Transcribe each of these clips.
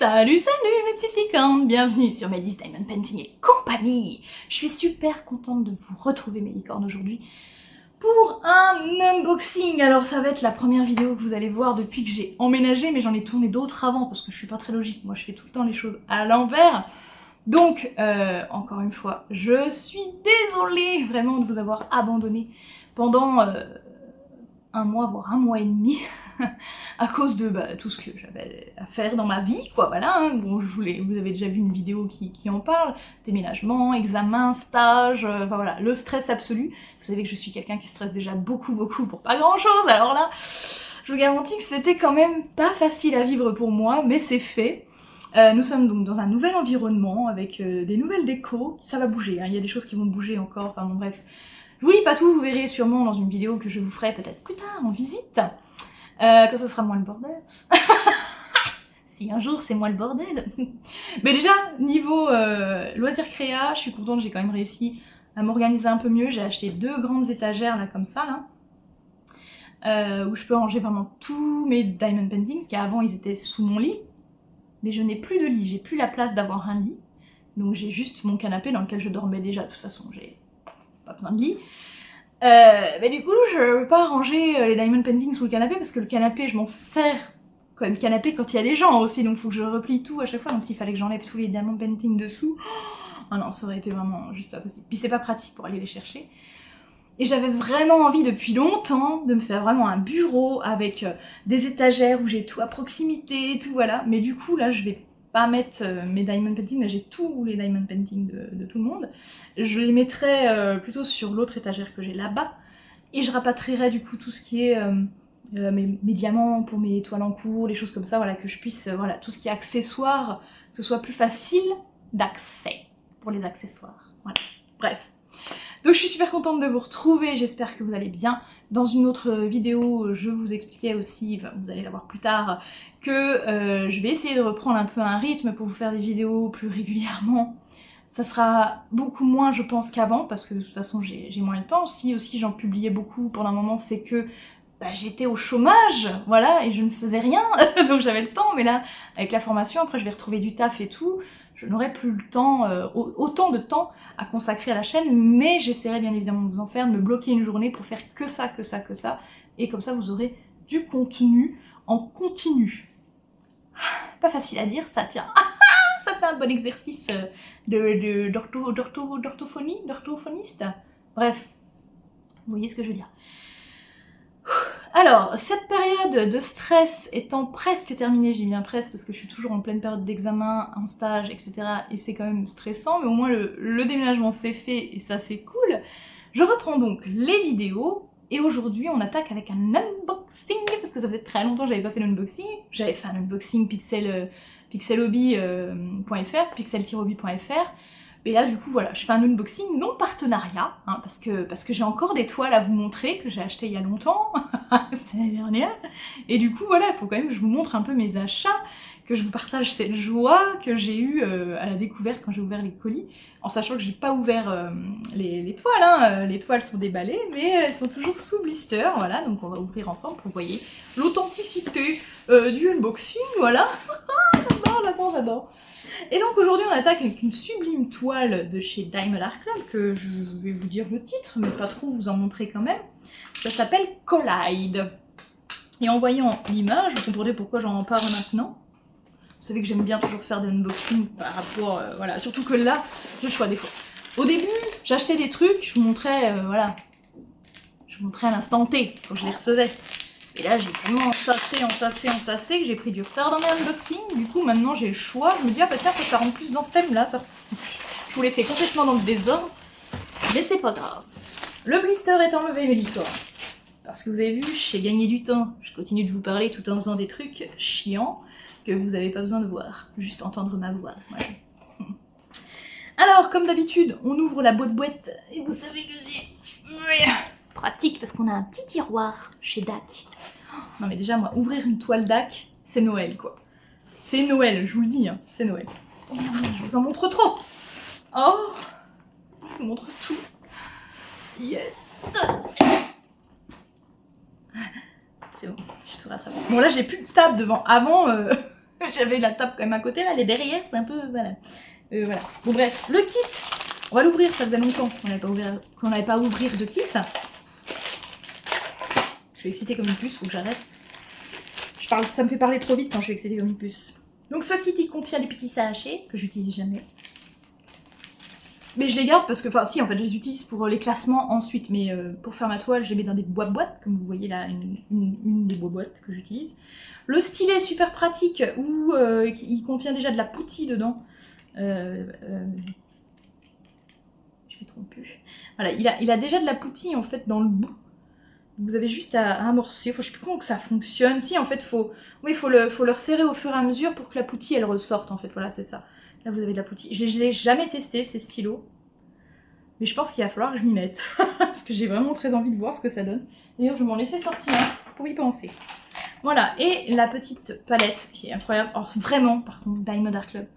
Salut, salut mes petites licornes, bienvenue sur Melly's Diamond Painting et compagnie. Je suis super contente de vous retrouver mes licornes aujourd'hui pour un unboxing. Alors ça va être la première vidéo que vous allez voir depuis que j'ai emménagé, mais j'en ai tourné d'autres avant parce que je suis pas très logique, moi je fais tout le temps les choses à l'envers. Donc, encore une fois, je suis désolée vraiment de vous avoir abandonné pendant un mois, voire un mois et demi, à cause de tout ce que j'avais à faire dans ma vie, quoi, voilà. Hein. Bon, vous avez déjà vu une vidéo qui en parle, déménagement, examen, stage, enfin voilà, le stress absolu. Vous savez que je suis quelqu'un qui stresse déjà beaucoup pour pas grand-chose, alors là, je vous garantis que c'était quand même pas facile à vivre pour moi, mais c'est fait. Nous sommes donc dans un nouvel environnement, avec des nouvelles décos, ça va bouger, hein. Il y a des choses qui vont bouger encore, enfin bon bref. Je vous lis pas tout, vous verrez sûrement dans une vidéo que je vous ferai peut-être plus tard, en visite, quand ça sera moins le bordel. Si un jour c'est moins le bordel. Mais déjà, niveau loisirs créa, je suis contente, j'ai quand même réussi à m'organiser un peu mieux. J'ai acheté 2 grandes étagères là, comme ça, là, où je peux ranger vraiment tous mes diamond paintings, parce qu'avant ils étaient sous mon lit. Mais je n'ai plus de lit, j'ai plus la place d'avoir un lit. Donc j'ai juste mon canapé dans lequel je dormais déjà, de toute façon j'ai pas besoin de lit. Mais du coup, je veux pas ranger les diamond paintings sous le canapé, parce que le canapé, je m'en sers comme canapé quand il y a des gens aussi, donc faut que je replie tout à chaque fois, donc s'il fallait que j'enlève tous les diamond paintings dessous, oh non, ça aurait été vraiment juste pas possible. Puis c'est pas pratique pour aller les chercher. Et j'avais vraiment envie depuis longtemps de me faire vraiment un bureau avec des étagères où j'ai tout à proximité, tout voilà. Mais du coup là je vais pas mettre mes diamond paintings, là j'ai tous les diamond paintings de tout le monde. Je les mettrai plutôt sur l'autre étagère que j'ai là-bas. Et je rapatrierai du coup tout ce qui est mes diamants pour mes toiles en cours, les choses comme ça, voilà, que je puisse, voilà, tout ce qui est accessoires, que ce soit plus facile d'accès pour les accessoires. Voilà, bref. Donc je suis super contente de vous retrouver, j'espère que vous allez bien. Dans une autre vidéo, je vous expliquais aussi, enfin, vous allez la voir plus tard, que je vais essayer de reprendre un peu un rythme pour vous faire des vidéos plus régulièrement. Ça sera beaucoup moins, je pense, qu'avant, parce que de toute façon j'ai moins le temps. Si aussi j'en publiais beaucoup pendant un moment, c'est que j'étais au chômage, voilà, et je ne faisais rien, donc j'avais le temps, mais là, avec la formation, après je vais retrouver du taf et tout, je n'aurai plus le temps, autant de temps à consacrer à la chaîne, mais j'essaierai bien évidemment de vous en faire, de me bloquer une journée pour faire que ça, et comme ça vous aurez du contenu en continu. Pas facile à dire ça, tiens. Ça fait un bon exercice d'orthophoniste. Bref, vous voyez ce que je veux dire. Alors, cette période de stress étant presque terminée, j'ai bien presque parce que je suis toujours en pleine période d'examen, en stage, etc. Et c'est quand même stressant, mais au moins le déménagement c'est fait et ça c'est cool. Je reprends donc les vidéos et aujourd'hui on attaque avec un unboxing parce que ça faisait très longtemps que j'avais pas fait l'unboxing. J'avais fait un unboxing pixelhobby.fr. Et là du coup voilà, je fais un unboxing non partenariat, hein, parce que j'ai encore des toiles à vous montrer que j'ai achetées il y a longtemps, c'était l'année dernière, et du coup voilà, il faut quand même que je vous montre un peu mes achats, que je vous partage cette joie que j'ai eue à la découverte quand j'ai ouvert les colis, en sachant que j'ai pas ouvert les toiles, hein, les toiles sont déballées, mais elles sont toujours sous blister, voilà, donc on va ouvrir ensemble pour que vous voyez l'authenticité du unboxing, voilà. J'adore. Et donc aujourd'hui on attaque avec une sublime toile de chez Diamond Art Club, que je vais vous dire le titre, mais pas trop vous en montrer quand même. Ça s'appelle Collide. Et en voyant l'image, vous comprenez pourquoi j'en parle maintenant. Vous savez que j'aime bien toujours faire des unboxings par rapport, voilà, surtout que là, j'ai le choix des fois. Au début, j'achetais des trucs, je vous montrais, voilà, je vous montrais à l'instant T, quand je les recevais. Et là, j'ai tellement entassé que j'ai pris du retard dans mes unboxings. Du coup, maintenant, j'ai le choix. Je me dis, ah bah tiens, ça rentre plus dans ce thème-là. Ça... Je vous l'ai fait complètement dans le désordre. Mais c'est pas grave. Le blister est enlevé, mes licornes. Parce que vous avez vu, j'ai gagné du temps. Je continue de vous parler tout en faisant des trucs chiants que vous n'avez pas besoin de voir. Juste entendre ma voix. Voilà. Alors, comme d'habitude, on ouvre la boîte. Et vous savez que c'est pratique parce qu'on a un petit tiroir chez DAC. Non mais déjà moi, ouvrir une toile DAC, c'est Noël quoi. C'est Noël, je vous le dis, hein, c'est Noël. Oh, je vous en montre trop. Oh, je vous montre tout. Yes. C'est bon, j'ai tout rattrapé. Bon là j'ai plus de table devant. Avant, J'avais la table quand même à côté, là, les derrière, c'est un peu... Voilà. Voilà. Bon bref, le kit, on va l'ouvrir, ça faisait longtemps qu'on n'avait pas ouvrir de kit. Je suis excitée comme une puce, faut que j'arrête. Ça me fait parler trop vite quand je suis excitée comme une puce. Donc ce kit, il contient des petits sachets que j'utilise jamais. Mais je les garde parce que, enfin si, en fait, je les utilise pour les classements ensuite, mais pour faire ma toile, je les mets dans des boîtes, comme vous voyez là, une des boîtes que j'utilise. Le stylet est super pratique, où il contient déjà de la poutille dedans. Je me trompe plus. Voilà, il a déjà de la poutille en fait dans le bout. Vous avez juste à amorcer. Je sais plus comment que ça fonctionne. Si, en fait, faut le resserrer au fur et à mesure pour que la poutille elle ressorte en fait. Voilà, c'est ça. Là, vous avez de la poutille. Je les ai jamais testés ces stylos. Mais je pense qu'il va falloir que je m'y mette. Parce que j'ai vraiment très envie de voir ce que ça donne. D'ailleurs, je vais m'en laisser sortir pour y penser. Voilà, et la petite palette qui est incroyable. Alors, vraiment, par contre, Diamond Art Club.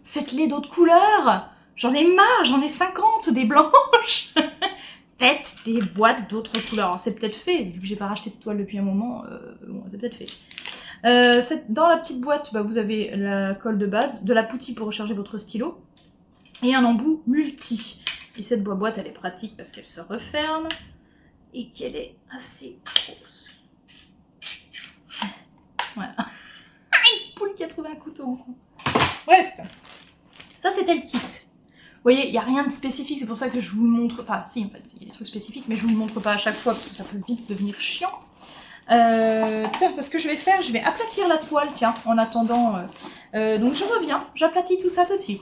Faites-les d'autres couleurs. J'en ai marre, j'en ai 50 des blanches. Faites des boîtes d'autres couleurs. Alors, c'est peut-être fait, vu que j'ai pas racheté de toile depuis un moment. Bon, c'est peut-être fait. Dans la petite boîte, bah, vous avez la colle de base, de la poutille pour recharger votre stylo, et un embout multi. Et cette boîte, elle est pratique parce qu'elle se referme et qu'elle est assez grosse. Voilà. Une poule qui a trouvé un couteau. Bref, ça c'était le kit. Vous voyez, il n'y a rien de spécifique, c'est pour ça que je vous le montre. Enfin, si, en fait, il y a des trucs spécifiques, mais je vous le montre pas à chaque fois parce que ça peut vite devenir chiant. Tiens, parce que je vais aplatir la toile, tiens, en attendant. Donc je reviens, j'aplatis tout ça tout de suite.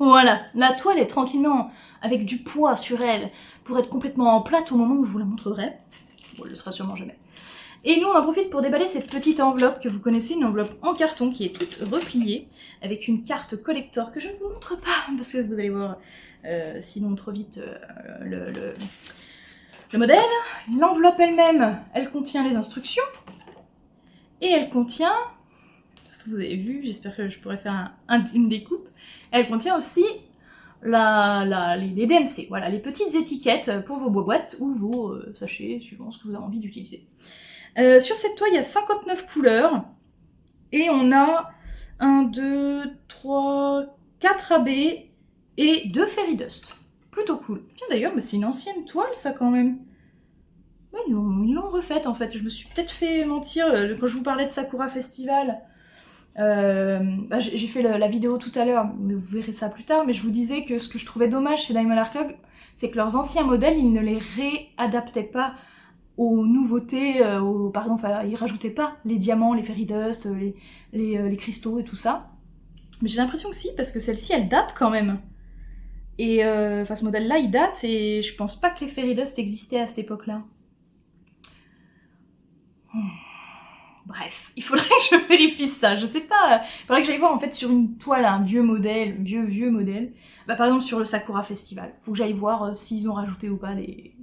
Voilà, la toile est tranquillement avec du poids sur elle pour être complètement plate au moment où je vous la montrerai. Bon, elle le sera sûrement jamais. Et nous, on en profite pour déballer cette petite enveloppe que vous connaissez, une enveloppe en carton qui est toute repliée, avec une carte collector que je ne vous montre pas, parce que vous allez voir sinon trop vite le modèle. L'enveloppe elle-même, elle contient les instructions, et elle contient, vous avez vu, j'espère que je pourrai faire une découpe, elle contient aussi les DMC, voilà, les petites étiquettes pour vos boîtes ou vos sachets, suivant ce que vous avez envie d'utiliser. Sur cette toile, il y a 59 couleurs. Et on a 1, 2, 3, 4 AB et 2 Fairy Dust. Plutôt cool. Tiens d'ailleurs, mais c'est une ancienne toile ça quand même. Ouais, ils l'ont refaite en fait. Je me suis peut-être fait mentir quand je vous parlais de Sakura Festival. Bah, j'ai fait la vidéo tout à l'heure, mais vous verrez ça plus tard. Mais je vous disais que ce que je trouvais dommage chez Diamond Art Club, c'est que leurs anciens modèles, ils ne les réadaptaient pas aux nouveautés, par exemple, ils rajoutaient pas les diamants, les fairy dust, les cristaux et tout ça. Mais j'ai l'impression que si, parce que celle-ci, elle date quand même. Et enfin, ce modèle-là, il date, et je pense pas que les fairy dust existaient à cette époque-là. Bref, il faudrait que je vérifie ça, je sais pas. Il faudrait que j'aille voir en fait sur une toile, un vieux modèle, vieux modèle. Bah, par exemple sur le Sakura Festival. Faut que j'aille voir s'ils ont rajouté ou pas des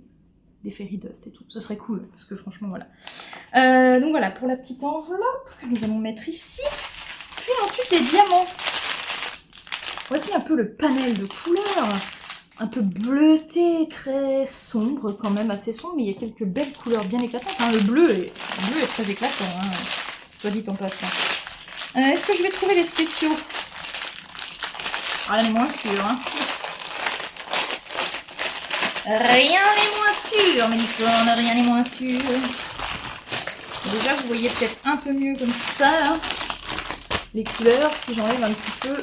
fairy dust et tout. Ce serait cool, parce que franchement, voilà. Donc voilà, pour la petite enveloppe que nous allons mettre ici. Puis ensuite les diamants. Voici un peu le panel de couleurs. Un peu bleuté, très sombre quand même, assez sombre, mais il y a quelques belles couleurs bien éclatantes. Hein. Le bleu est très éclatant, hein, soit dit en passant. Est-ce que je vais trouver les spéciaux? Rien n'est moins sûr, hein. Rien n'est moins sûr, mes licornes, rien n'est moins sûr. Déjà, vous voyez peut-être un peu mieux comme ça, hein, les couleurs, si j'enlève un petit peu.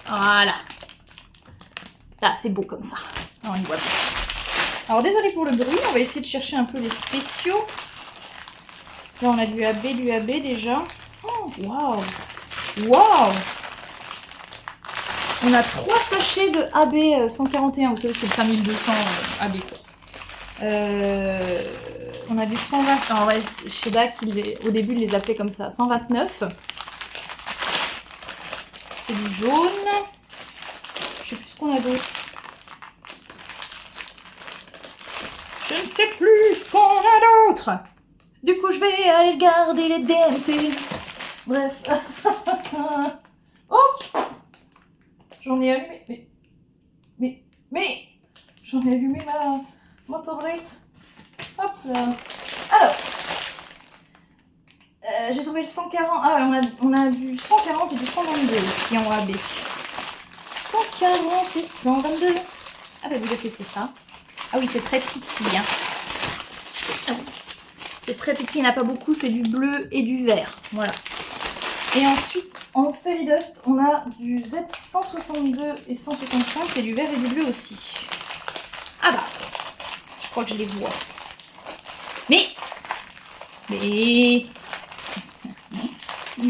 Voilà. Là, c'est beau comme ça. Ah, on y voit bien. Alors, désolé pour le bruit, on va essayer de chercher un peu les spéciaux. Là, on a du AB déjà. Oh, waouh! Waouh! On a 3 sachets de AB 141, vous savez, sur le 5200 AB, quoi. On a du 120. Alors, ouais, chez DAC, au début, il les appelait comme ça. 129. C'est du jaune. Je sais plus ce qu'on a d'autre. Je ne sais plus ce qu'on a d'autre. Du coup, je vais aller regarder les DMC. Bref. Oh! J'en ai allumé. Mais j'en ai allumé ma tablette. Hop là. Alors. J'ai trouvé le 140. Ah, on a du 140 et du 122 qui en AB. 140 et 122. Ah bah vous c'est ça. Ah oui, c'est très petit. Hein. C'est très petit, il n'y en a pas beaucoup, c'est du bleu et du vert. Voilà. Et ensuite, en Fairy Dust, on a du Z162 et 165, c'est du vert et du bleu aussi. Ah bah, je crois que je les vois. Mais, il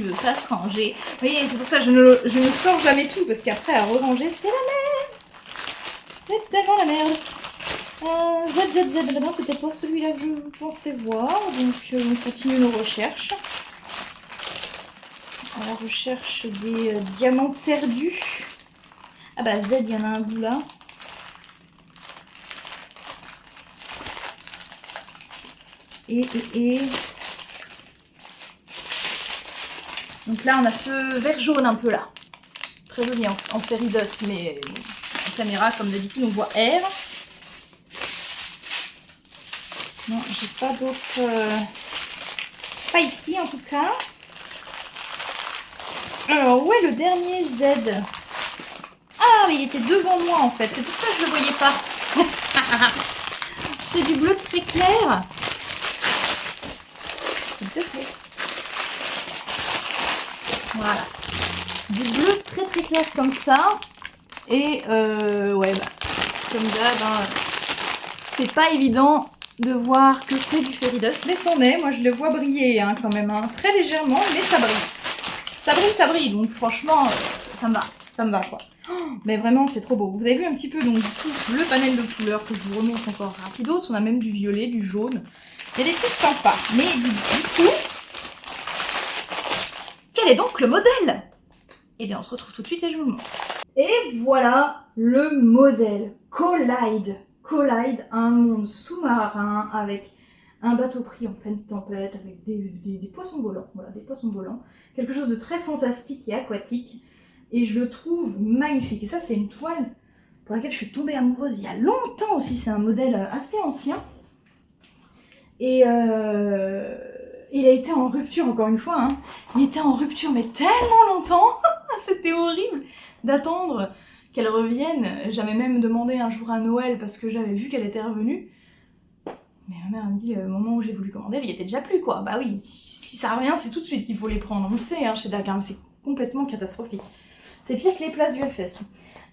veut pas se ranger. Vous voyez, c'est pour ça que je ne sors jamais tout, parce qu'après, à ranger, c'est la merde. C'est tellement la merde. ZZZ, non, c'était pas celui-là que je pensais voir, donc on continue nos recherches. À la recherche des diamants perdus. Ah bah Z, il y en a un bout là. Et. Donc là, on a ce vert jaune un peu là. Très joli en Fairy Dust, mais en caméra, comme d'habitude, on voit R. Non, j'ai pas d'autres... Pas ici, en tout cas. Alors, où est le dernier Z? Ah, mais il était devant moi, en fait. C'est pour ça que je le voyais pas. C'est du bleu très clair. S'il te plaît. Voilà. Du bleu très très clair comme ça. Et, ouais, bah, comme d'hab, hein, c'est pas évident de voir que c'est du Fairy Dust, mais c'en est. Moi, je le vois briller hein, quand même, hein, très légèrement, mais ça brille. Ça brille, donc franchement, ça me va, quoi. Oh, mais vraiment, c'est trop beau. Vous avez vu un petit peu, donc, du coup, le panel de couleurs que je vous remonte encore rapidos. On a même du violet, du jaune. Il y a des trucs sympas. Mais du coup, quel est donc le modèle? Eh bien, on se retrouve tout de suite et je vous le montre. Et voilà le modèle. Collide. Collide, un monde sous-marin avec un bateau pris en pleine tempête, avec des poissons volants. Voilà, des poissons volants. Quelque chose de très fantastique et aquatique. Et je le trouve magnifique. Et ça, c'est une toile pour laquelle je suis tombée amoureuse il y a longtemps aussi. C'est un modèle assez ancien. Et il a été en rupture, encore une fois. Hein. Il était en rupture, mais tellement longtemps. C'était horrible d'attendre qu'elle revienne. J'avais même demandé un jour à Noël parce que j'avais vu qu'elle était revenue. Mais ma mère me dit, le moment où j'ai voulu commander, il y était déjà plus, quoi. Bah oui, si ça revient, c'est tout de suite qu'il faut les prendre. On le sait, hein, chez Dakar, c'est complètement catastrophique. C'est pire que les places du Hellfest.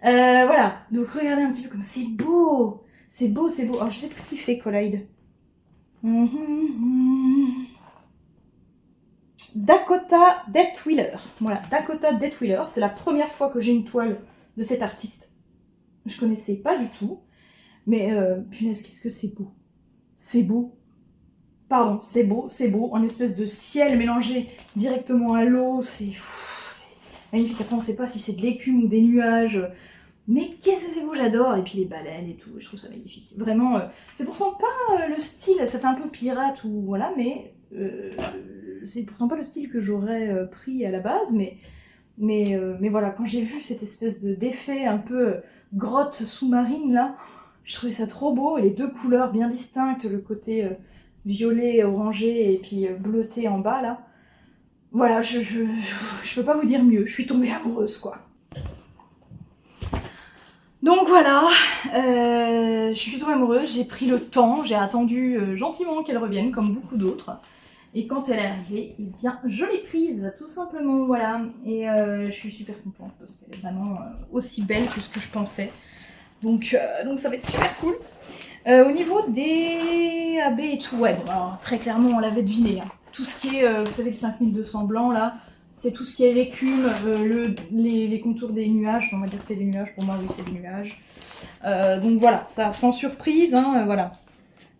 Voilà, donc regardez un petit peu comme c'est beau. C'est beau, c'est beau. Alors, je sais plus qui fait Collide. Dakota Deathwheeler. Voilà, Dakota Deathwheeler. C'est la première fois que j'ai une toile de cet artiste. Je connaissais pas du tout. Mais punaise, qu'est-ce que c'est beau. C'est beau. Pardon, c'est beau, c'est beau. En espèce de ciel mélangé directement à l'eau. C'est magnifique. Après, on sait pas si c'est de l'écume ou des nuages. Mais qu'est-ce que c'est beau, j'adore. Et puis les baleines et tout, je trouve ça magnifique. Vraiment, c'est pourtant pas le style, ça fait un peu pirate ou voilà, mais c'est pourtant pas le style que j'aurais pris à la base, mais voilà, quand j'ai vu cette espèce d'effet un peu grotte sous-marine là, je trouvais ça trop beau, et les deux couleurs bien distinctes, le côté violet, orangé et puis bleuté en bas là. Voilà, je peux pas vous dire mieux, je suis tombée amoureuse quoi. Donc voilà, je suis tombée amoureuse, j'ai pris le temps, j'ai attendu gentiment qu'elle revienne, comme beaucoup d'autres. Et quand elle est arrivée, eh bien, je l'ai prise, tout simplement, voilà. Et je suis super contente, parce qu'elle est vraiment aussi belle que ce que je pensais. Donc ça va être super cool. Au niveau des AB et tout, ouais, bon, alors, très clairement, on l'avait deviné. Hein. Tout ce qui est, vous savez, le 5200 blanc, là, c'est tout ce qui est l'écume, les contours des nuages. Enfin, on va dire que c'est des nuages, pour moi, oui, c'est des nuages. Donc voilà, ça, sans surprise, hein, voilà.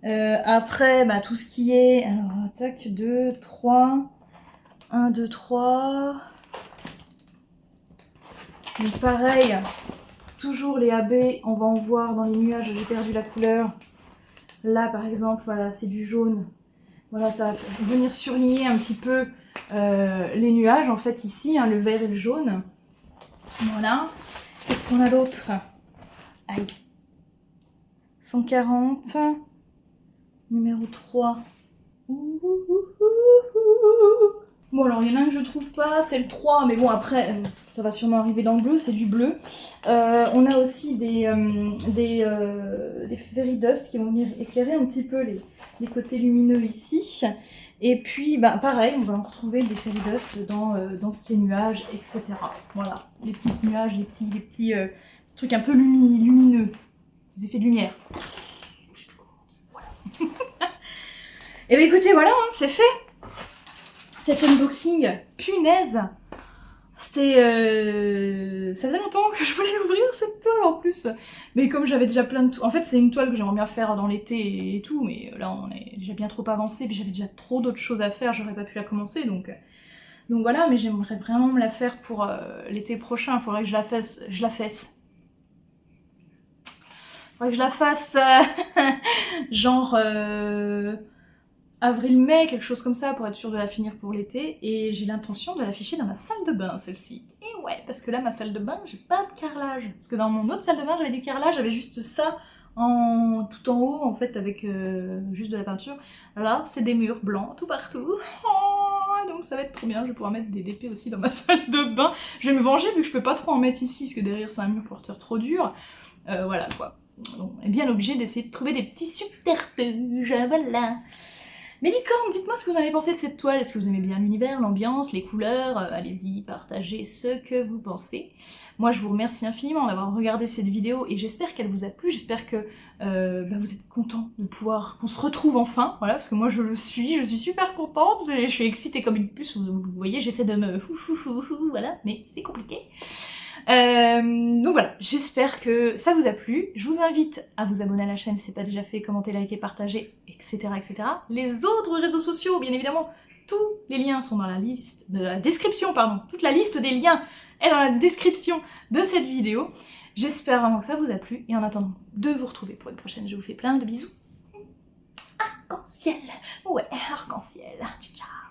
Après, bah, tout ce qui est... Alors, attaque 2, 3... 1, 2, 3... Donc pareil, toujours les AB, on va en voir dans les nuages, j'ai perdu la couleur. Là, par exemple, voilà, c'est du jaune. Voilà, ça va venir surligner un petit peu les nuages, en fait, ici, hein, le vert et le jaune. Voilà. Qu'est-ce qu'on a d'autre? Aïe. 140. Numéro 3. Bon alors il y en a un que je trouve pas, c'est le 3, mais bon après ça va sûrement arriver dans le bleu, c'est du bleu. On a aussi des fairy dust qui vont venir éclairer un petit peu les côtés lumineux ici. Et puis bah, pareil, on va en retrouver des fairy dust dans ce qui est nuages, etc. Voilà, les petits nuages, les petits trucs un peu lumineux, les effets de lumière. Voilà. Et bien écoutez, voilà, hein, c'est fait. Cet unboxing, punaise, c'était... Ça faisait longtemps que je voulais l'ouvrir cette toile en plus. Mais comme j'avais déjà plein de... En fait c'est une toile que j'aimerais bien faire dans l'été et tout, mais là on est déjà bien trop avancé, puis j'avais déjà trop d'autres choses à faire, j'aurais pas pu la commencer, donc voilà, mais j'aimerais vraiment me la faire pour l'été prochain, il faudrait que je la fasse... Faudrait que je la fasse genre... avril-mai, quelque chose comme ça, pour être sûre de la finir pour l'été, et j'ai l'intention de l'afficher dans ma salle de bain, celle-ci. Et ouais, parce que là, ma salle de bain, j'ai pas de carrelage. Parce que dans mon autre salle de bain, j'avais du carrelage, j'avais juste ça tout en haut, en fait, avec juste de la peinture. Là, c'est des murs blancs, tout partout. Oh, donc ça va être trop bien, je vais pouvoir mettre des DP aussi dans ma salle de bain. Je vais me venger, vu que je peux pas trop en mettre ici, parce que derrière, c'est un mur porteur trop dur. Voilà, quoi. Donc, on est bien obligé d'essayer de trouver des petits subterfuges, voilà. Mais licorne, dites-moi ce que vous en avez pensé de cette toile. Est-ce que vous aimez bien l'univers, l'ambiance, les couleurs? Allez-y, partagez ce que vous pensez. Moi, je vous remercie infiniment d'avoir regardé cette vidéo et j'espère qu'elle vous a plu. J'espère que vous êtes contents de pouvoir... qu'on se retrouve enfin, voilà, parce que moi je suis super contente, je suis excitée comme une puce, vous voyez, j'essaie de me voilà, mais c'est compliqué. Donc voilà, j'espère que ça vous a plu. Je vous invite à vous abonner à la chaîne si ce n'est pas déjà fait, commenter, liker, partager, etc., etc. Les autres réseaux sociaux, bien évidemment, tous les liens sont dans la liste de la description, pardon. Toute la liste des liens est dans la description de cette vidéo. J'espère vraiment que ça vous a plu et en attendant de vous retrouver pour une prochaine, je vous fais plein de bisous. Arc-en-ciel, ouais, arc-en-ciel. Ciao.